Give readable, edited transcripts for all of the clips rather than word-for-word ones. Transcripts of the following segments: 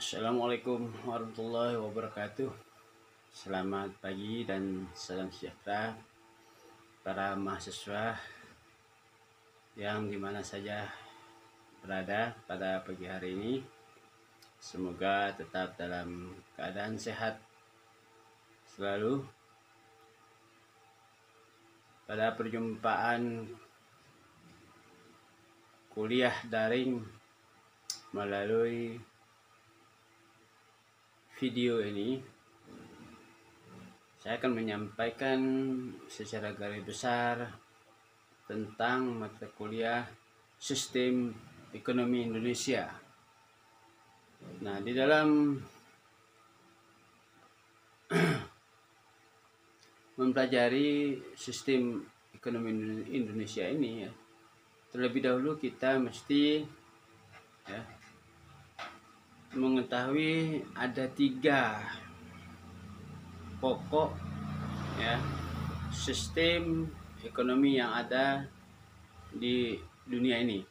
Assalamualaikum warahmatullahi wabarakatuh. Selamat pagi dan salam sejahtera para mahasiswa yang dimana saja berada pada pagi hari ini. Semoga tetap dalam keadaan sehat selalu. Pada perjumpaan kuliah daring melalui video ini, saya akan menyampaikan secara garis besar tentang mata kuliah Sistem Ekonomi Indonesia. Nah, di dalam mempelajari sistem ekonomi Indonesia ini, terlebih dahulu kita mesti mengetahui ada 3 pokok sistem ekonomi yang ada di dunia ini.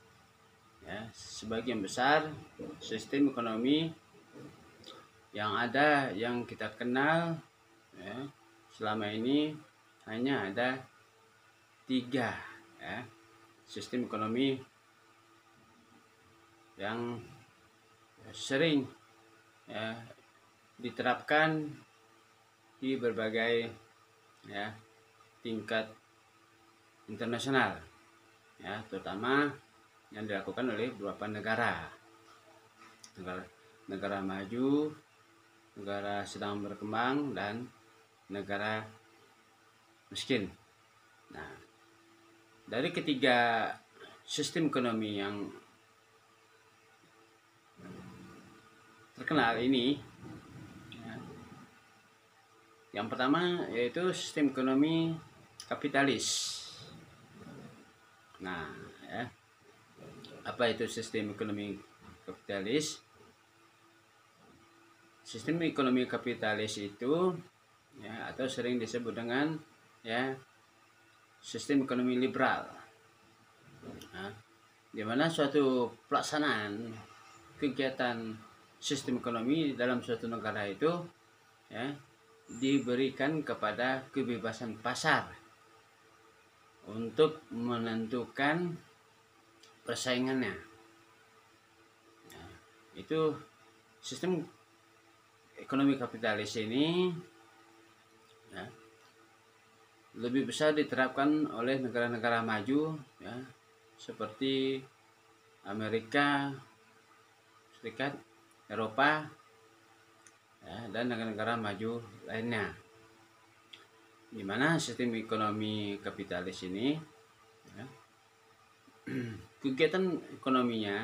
Sebagian besar sistem ekonomi yang ada yang kita kenal selama ini hanya ada 3 sistem ekonomi yang sering diterapkan di berbagai tingkat internasional, terutama yang dilakukan oleh beberapa negara maju, negara sedang berkembang, dan negara miskin. Nah, dari ketiga sistem ekonomi yang terkenal ini, yang pertama yaitu sistem ekonomi kapitalis. Nah, apa itu sistem ekonomi kapitalis? Sistem ekonomi kapitalis itu atau sering disebut dengan sistem ekonomi liberal, di mana suatu pelaksanaan kegiatan sistem ekonomi dalam suatu negara itu diberikan kepada kebebasan pasar untuk menentukan persaingannya. Itu sistem ekonomi kapitalis ini lebih besar diterapkan oleh negara-negara maju seperti Amerika Serikat, Eropa, dan negara-negara maju lainnya, di mana sistem ekonomi kapitalis ini kegiatan ekonominya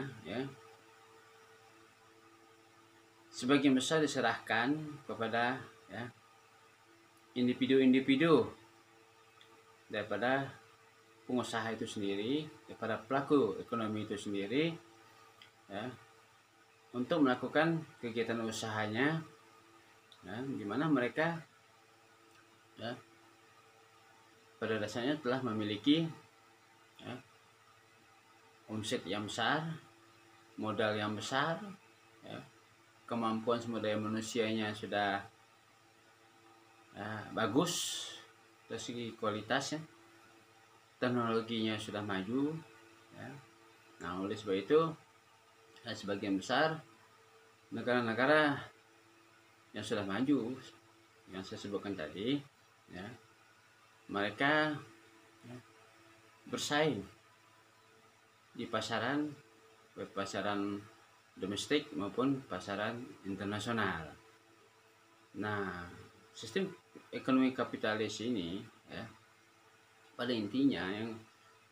sebagian besar diserahkan kepada individu-individu daripada pengusaha itu sendiri, daripada pelaku ekonomi itu sendiri, untuk melakukan kegiatan usahanya, di mana mereka pada dasarnya telah memiliki omset yang besar, modal yang besar, kemampuan sumber daya manusianya sudah bagus dari segi kualitasnya, teknologinya sudah maju. Nah, oleh sebab itu sebagian besar negara-negara yang sudah maju yang saya sebutkan tadi, mereka bersaing di pasaran domestik maupun pasaran internasional. Nah, sistem ekonomi kapitalis ini pada intinya yang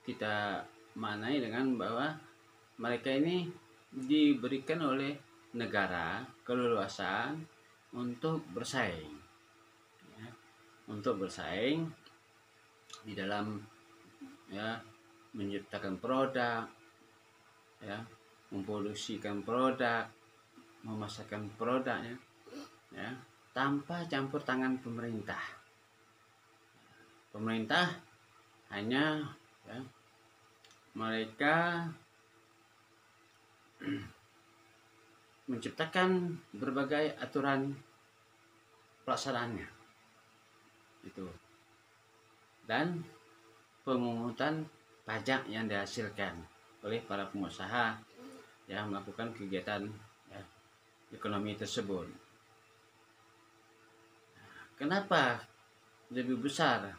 kita maknai dengan bahwa mereka ini diberikan oleh negara keleluasaan untuk bersaing, di dalam menciptakan produk, memproduksikan produk, memasarkan produknya, tanpa campur tangan pemerintah. Pemerintah hanya mereka menciptakan berbagai aturan pelaksanaannya itu, dan pemungutan pajak yang dihasilkan oleh para pengusaha yang melakukan kegiatan ya, ekonomi tersebut. Kenapa lebih besar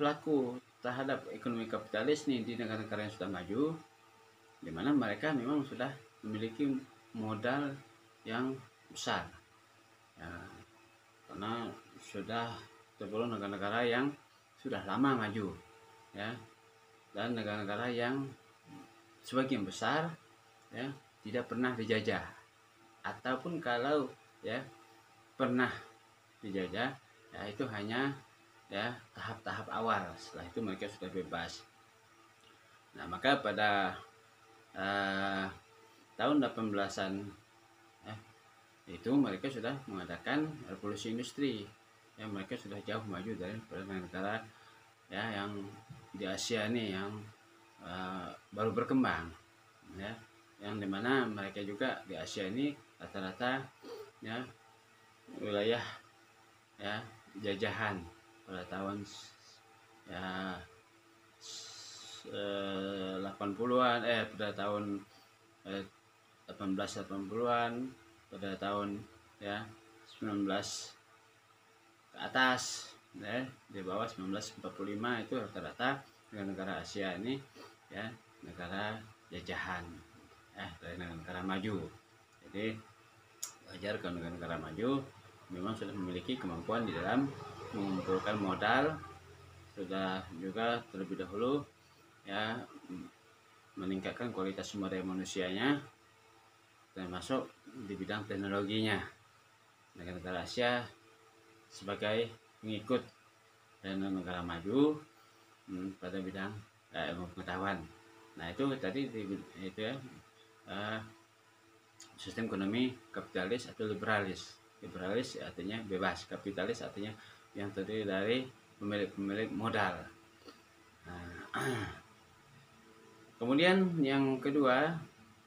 pelaku terhadap ekonomi kapitalis nih di negara-negara yang sudah maju, di mana mereka memang sudah memiliki modal yang besar ya, karena sudah tergolong negara-negara yang sudah lama maju ya, dan negara-negara yang sebagian besar ya tidak pernah dijajah, ataupun kalau ya pernah dijajah ya itu hanya ya tahap-tahap awal, setelah itu mereka sudah bebas. Nah, maka pada tahun 18-an ya, itu mereka sudah mengadakan revolusi industri ya, mereka sudah jauh maju dari negara ya yang di Asia ini yang baru berkembang ya, yang dimana mereka juga di Asia ini rata-rata ya wilayah ya jajahan pada tahun ya 80-an pada tahun 1880-an, pada tahun ya 19 ke atas ya, di bawah 1945 itu rata-rata negara-negara Asia ini ya negara jajahan dari negara maju. Jadi wajar kalau negara-negara maju memang sudah memiliki kemampuan di dalam mengumpulkan modal, sudah juga terlebih dahulu ya meningkatkan kualitas sumber daya manusianya, termasuk di bidang teknologinya. Negara-negara Asia sebagai pengikut dan negara maju pada bidang ilmu pengetahuan. Nah itu tadi itu ya sistem ekonomi kapitalis atau liberalis. Liberalis artinya bebas, kapitalis artinya yang terdiri dari pemilik modal. Nah, kemudian yang kedua,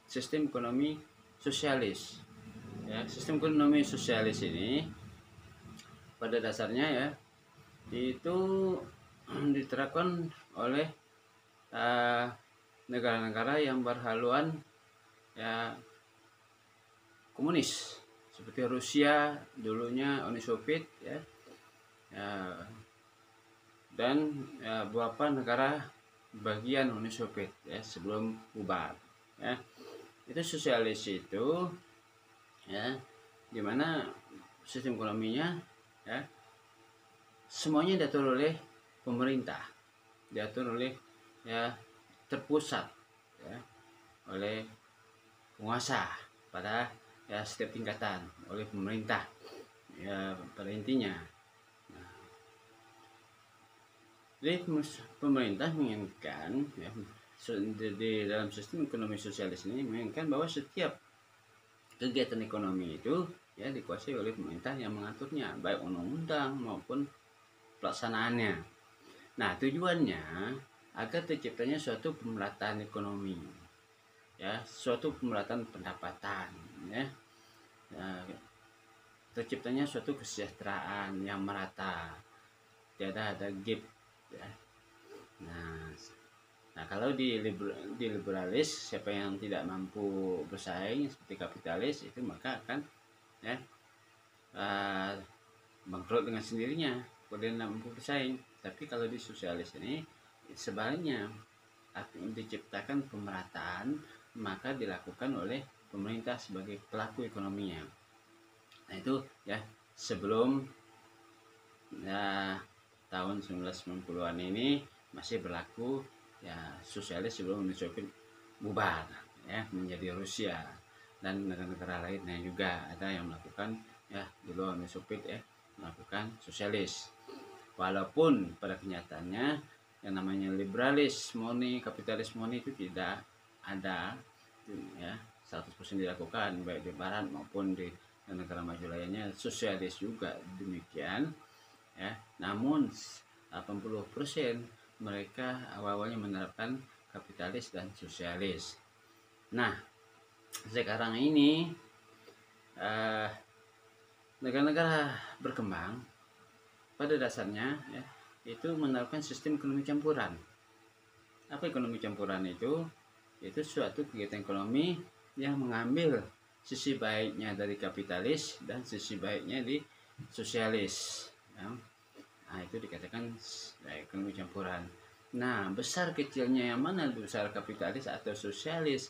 sistem ekonomi sosialis. Ya, sistem ekonomi sosialis ini pada dasarnya ya itu diterapkan oleh negara-negara yang berhaluan ya komunis, seperti Rusia dulunya, Uni Soviet ya, dan beberapa negara bagian Uni Soviet ya sebelum bubar ya. Itu sosialis itu ya, dimana sistem ekonominya ya semuanya diatur oleh pemerintah, diatur oleh ya terpusat ya oleh penguasa pada ya setiap tingkatan, oleh pemerintah ya pada intinya. Jadi pemerintah menginginkan ya, di dalam sistem ekonomi sosialis ini menginginkan bahwa setiap kegiatan ekonomi itu ya dikuasai oleh pemerintah yang mengaturnya, baik undang-undang maupun pelaksanaannya. Nah tujuannya agar terciptanya suatu pemerataan ekonomi ya, suatu pemerataan pendapatan ya, terciptanya suatu kesejahteraan yang merata, tidak ada gap ya. Nah kalau di liberalis, siapa yang tidak mampu bersaing seperti kapitalis itu maka akan ya bangkrut dengan sendirinya kalau dia tidak mampu bersaing. Tapi kalau di sosialis ini sebaliknya, diciptakan pemerataan maka dilakukan oleh pemerintah sebagai pelaku ekonominya. Nah itu ya sebelum ya tahun 1990-an ini masih berlaku ya sosialis sebelum Uni Soviet bubar ya menjadi Rusia, dan negara-negara lainnya juga ada yang melakukan ya di luar Uni Soviet ya melakukan sosialis. Walaupun pada kenyataannya yang namanya liberalis murni, kapitalis murni itu tidak ada ya 100% dilakukan, baik di barat maupun di negara maju lainnya. Sosialis juga demikian ya, namun 80% mereka awal-awalnya menerapkan kapitalis dan sosialis. Nah sekarang ini negara-negara berkembang pada dasarnya ya, itu menerapkan sistem ekonomi campuran. Apa ekonomi campuran itu? Itu suatu kegiatan ekonomi yang mengambil sisi baiknya dari kapitalis dan sisi baiknya di sosialis. Ya. Nah, itu dikatakan ekonomi campuran. Nah, besar kecilnya yang mana, besar kapitalis atau sosialis?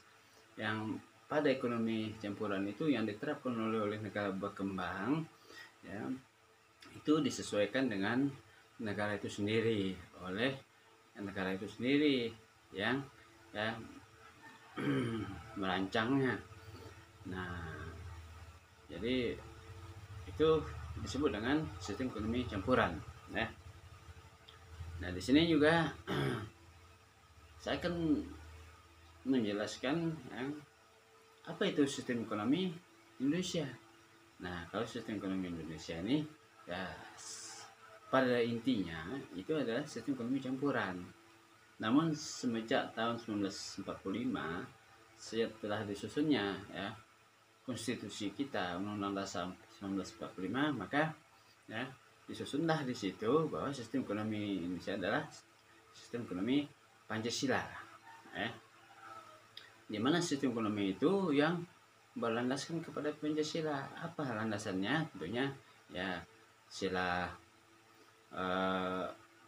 Yang pada ekonomi campuran itu yang diterapkan oleh negara berkembang, ya, itu disesuaikan dengan negara itu sendiri, oleh negara itu sendiri yang ya merancangnya. Nah, jadi itu disebut dengan sistem ekonomi campuran, ya. Nah, di sini juga saya akan menjelaskan ya, apa itu sistem ekonomi Indonesia. Nah, kalau sistem ekonomi Indonesia ini ya pada intinya itu adalah sistem ekonomi campuran. Namun semenjak tahun 1945 setelah disusunnya ya konstitusi kita, Undang-Undang Dasar 1945, maka ya disusunlah di situ bahwa sistem ekonomi Indonesia adalah sistem ekonomi Pancasila. Di mana sistem ekonomi itu yang berlandaskan kepada Pancasila. Apa landasannya? Tentunya ya sila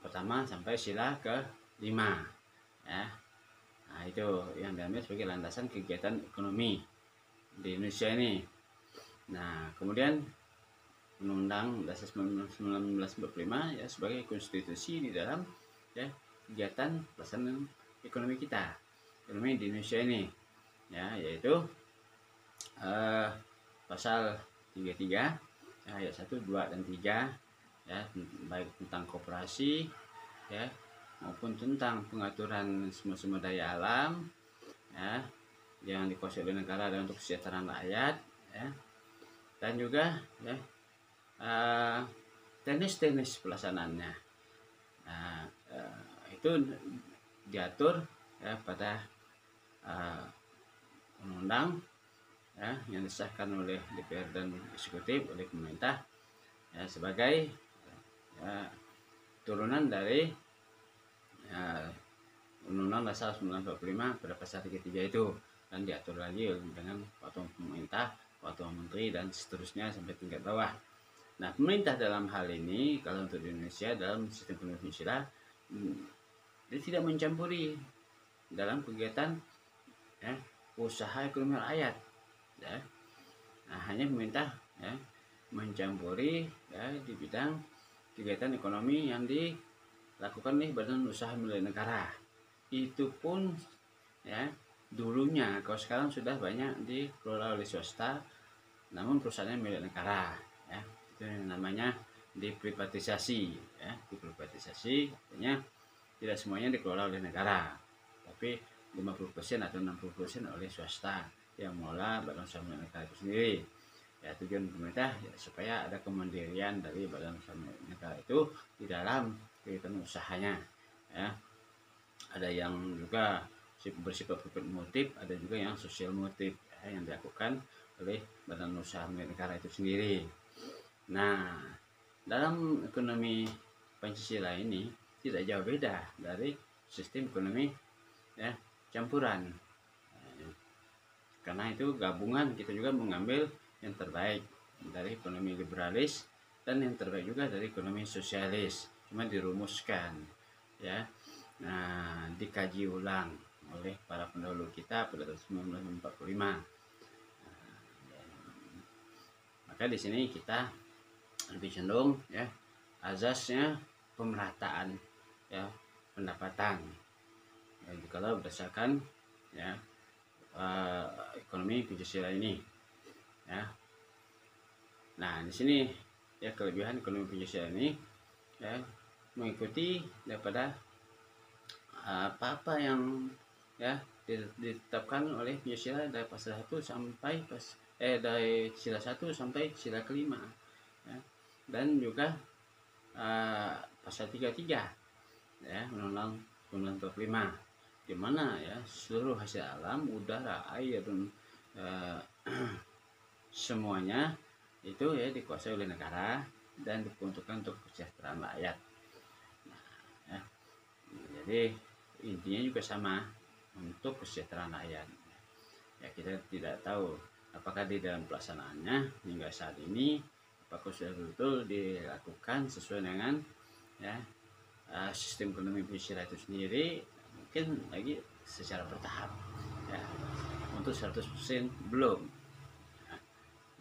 pertama sampai sila ke-5 ya. Nah, itu yang diambil sebagai landasan kegiatan ekonomi di Indonesia ini. Nah, kemudian Undang-Undang Dasar 1945 ya sebagai konstitusi di dalam ya kegiatan pelaksanaan ekonomi kita, ekonomi di Indonesia ini ya, yaitu pasal 33 ya, ayat 1, 2 dan 3 ya, baik tentang koperasi ya maupun tentang pengaturan sumber daya alam ya yang dikuasai oleh negara dan untuk kesejahteraan rakyat ya, dan juga ya teknis-teknis pelaksanaannya. Nah, itu diatur ya pada undang-undang ya yang disahkan oleh DPR dan eksekutif oleh pemerintah ya sebagai ya, turunan dari ya, Undang-Undang Dasar 1945 pada pasal 33 itu, dan diatur lagi dengan peraturan pemerintah, peraturan menteri dan seterusnya sampai tingkat bawah. Nah, pemerintah dalam hal ini kalau untuk di Indonesia dalam sistem ekonomi Indonesia dia tidak mencampuri dalam kegiatan ya, usaha ekonomi rakyat ya. Nah, hanya pemerintah ya mencampuri ya di bidang kegiatan ekonomi yang dilakukan oleh badan usaha milik negara. Itu pun ya dulunya, kalau sekarang sudah banyak dikelola oleh swasta, namun perusahaannya milik negara ya. Itu namanya diprivatisasi ya. Diprivatisasi artinya tidak semuanya dikelola oleh negara, tapi 50% atau 60% oleh swasta yang mengelola badan usaha milik negara itu sendiri. Ya, tujuan pemerintah ya, supaya ada kemandirian dari badan usaha milik negara itu di dalam kegiatan usahanya ya. Ada yang juga bersifat profit motif, ada juga yang sosial motif ya, yang dilakukan oleh badan usaha milik negara itu sendiri. Nah, dalam ekonomi Pancasila ini tidak jauh beda dari sistem ekonomi ya campuran. Karena itu gabungan, kita juga mengambil yang terbaik dari ekonomi liberalis dan yang terbaik juga dari ekonomi sosialis, cuma dirumuskan ya. Nah, dikaji ulang oleh para pendahulu kita pada tahun 1945. Maka di sini kita lebih cenderung ya azasnya pemerataan ya pendapatan. Ya, kalau berdasarkan ya ekonomi Pancasila ini ya. Nah, di sini ya kelebihan ekonomi Pancasila ini ya mengikuti daripada apa-apa yang ya ditetapkan oleh Pancasila dari pasal 1 sampai dari sila 1 sampai sila ke-5 ya. Dan juga pasal 33 ya Undang-Undang 1945, di mana ya seluruh hasil alam, udara, air dan eh, semuanya itu ya dikuasai oleh negara dan diperuntukkan untuk kesejahteraan rakyat. Ya. Jadi intinya juga sama, untuk kesejahteraan rakyat. Ya, kita tidak tahu apakah di dalam pelaksanaannya hingga saat ini apakah sudah betul dilakukan sesuai dengan ya sistem ekonomi Pancasila itu sendiri. Mungkin lagi secara bertahap ya, untuk 100% belum.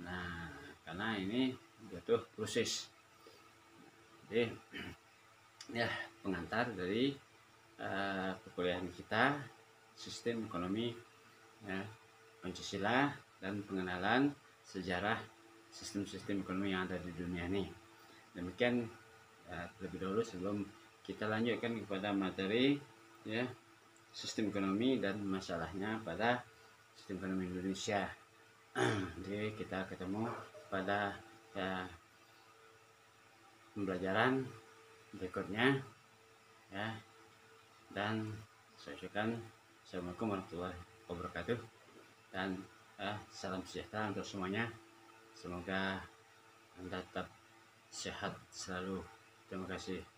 Nah, karena ini butuh proses. Jadi ya, pengantar dari perkuliahan kita sistem ekonomi ya, Pancasila dan pengenalan sejarah sistem-sistem ekonomi yang ada di dunia ini. Demikian terlebih dahulu sebelum kita lanjutkan kepada materi ya sistem ekonomi dan masalahnya pada sistem ekonomi Indonesia. Jadi kita ketemu pada ya, pembelajaran berikutnya ya, dan saya ucapkan assalamualaikum warahmatullahi wabarakatuh dan salam sejahtera untuk semuanya. Semoga Anda tetap sehat selalu. Terima kasih.